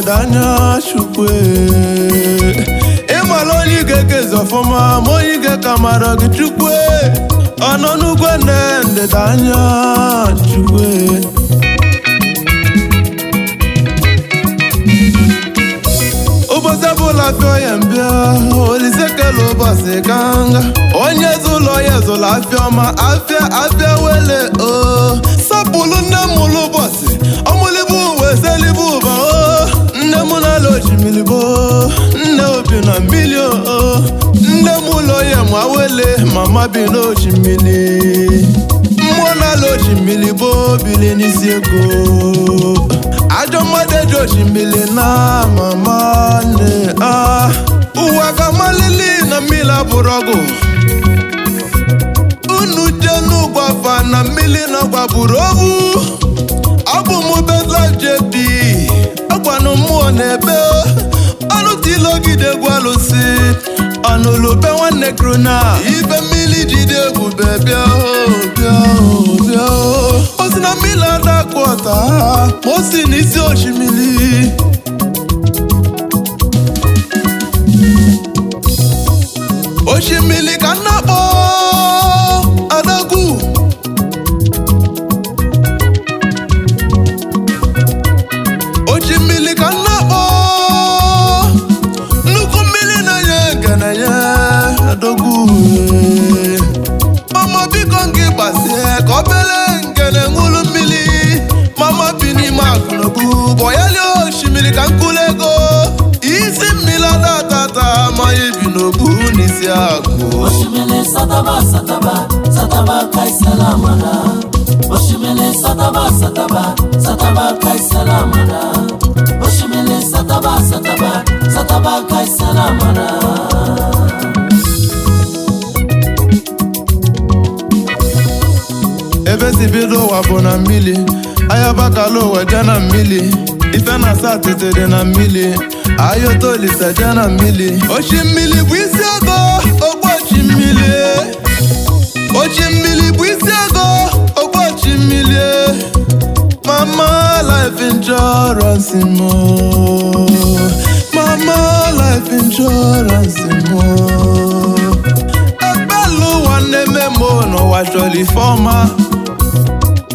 Danya shukwe Imalonyi geke zofoma Moyi geka maragi chukwe Anonu gwende danya chukwe Ubozabu la fyo yembia Oliseke loba sekanga Onye zulo yezo la fyo ma afya wele Sapulu nemulu bosi Omulibu weselibu ba Nne muna lo chimilibo Nne obi na milio Nne mulo ye mwawele Mama bino chimili Mwana lo chimilibo Bili nisi ego Ajo mwade jo chimili na mama ne Uwaka malili na mila burogo Unu jenu gwafa na mili na gwa burogu Abu mubezla jedi Akwanu muo nebe Anu tilo gide gwalosi Anu lupe wane krona Ife mili jide gube bia Osina mila da kwota Mosi nisi oshimili Oshimili kanabo Adagu Oshimili kanabo Nukumili na yenga na ye Adogu Mama bikongi basi Kobele ngene ngulu mili Mama bini makunogu Boyali oshimili kankulego Isi mila da tata Maye binogu nisi ako Oshimili sataba sataba Sataba kai salamana Oshimili sataba sataba Sataba kai salamana Oshimili sataba sataba Sataba kai salamana Ebe sibido wabona mili Ayabakalo wajana mili Ife na satete de na mili Ayoto lisa jana mili Oshimili bwisi ago Ogbo chimili Oshimili bwisi ago Ogbo chimili Mama life insurance mo Mama life insurance mo Ebelu wane memo no wacholi forma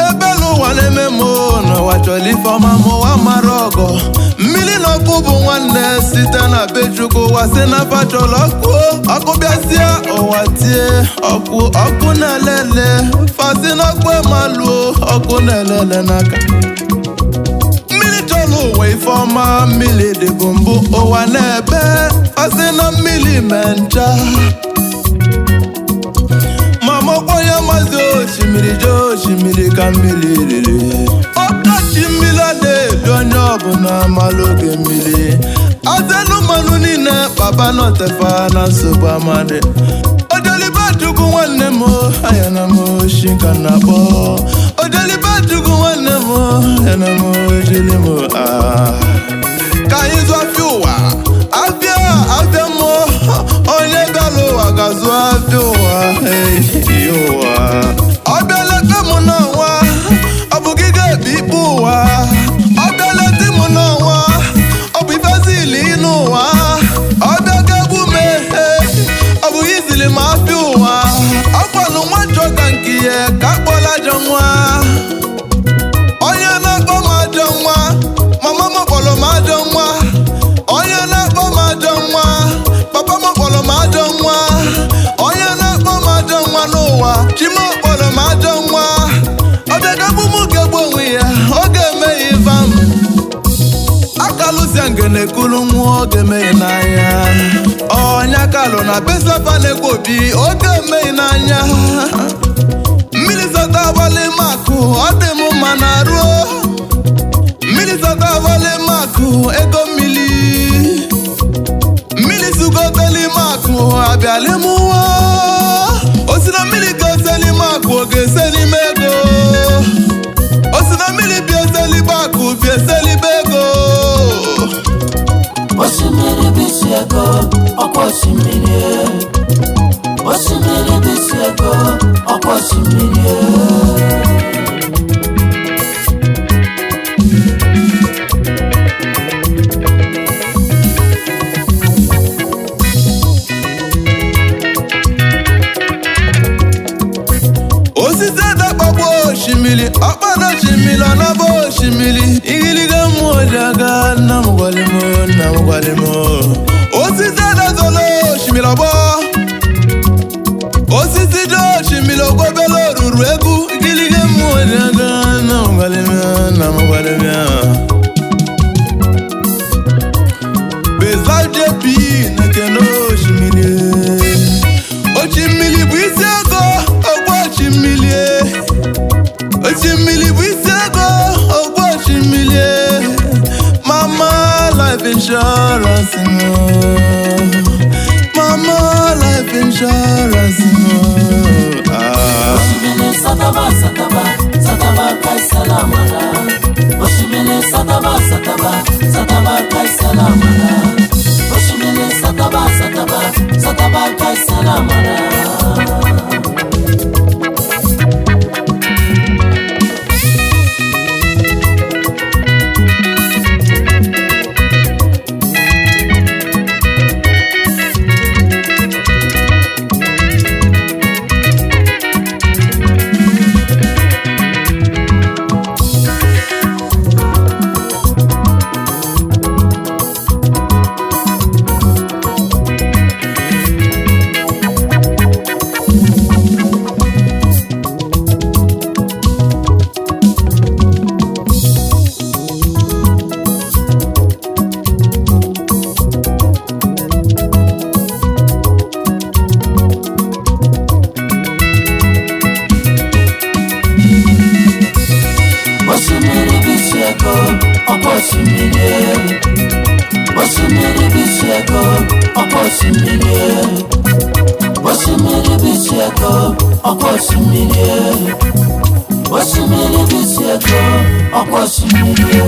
Ebelu wane memo no wacholi forma mo wa marogo Mili no kubu wane site na bejugo wase na pacholoku Oku biasia owatie Oku nelele Fasi no kwe malu Oku nelele naka Mili cholu wey forma Mili de gumbu owa nebe Fasi no mili mencha Mama kwaya mazi oshimili kamili lili Oka chimila de donyobu na maloge mili Azenu manu nine baba no tefa na soba made Odeli batuku wane mo ayana mo shinka na bo Odeli batuku wane mo ayana mo jili mo Kainzo afiwa afia mo Lucia Ngenekulu nwoke mee n'anya Onya kalụ na besafa na-ekwobi oge mee n'anya Mmiri zọta abalị makụ ọ dị m mma na ruo Mmiri zọta abalị makụ ego mmiri Mmiri sugoteli makụ abịalị m ụwa Osi na mmiri ga-eseli makụ ọ ga-eseli m ego Osi na mmiri bieseli makụ bieseli m ego Osimiri bisi ego ọkwa osimiri Osimiri bisi ego ọkwa osimiri Osisi adakpagbu osimiri ọkpana osimiri ọnaba osimiri igiliga mmụọ ji aga nna m gwalị m Osisi adazolo osimiri ọgbọ Osisi dị osimiri ogbobele oruru egwu igiliga mmụọ ji aga nna m gwalị m Beza JP na-ekene osimiri Osimiri bụ isi ego ogbo osimiri Osimiri bụ isi ego ogbo osimiri Mama life insurance Mama life insurance Osimiri sataba sataba sataba kai salamara Osimiri sataba sataba sataba kai salamara Osimiri sataba sataba sataba kai salamara Osimiri bisi ego ọkwa osimiri Osimiri bisi ego ọkwa osimiri Osimiri bisi ego ọkwa osimiri Osimiri bisi ego ọkwa osimiri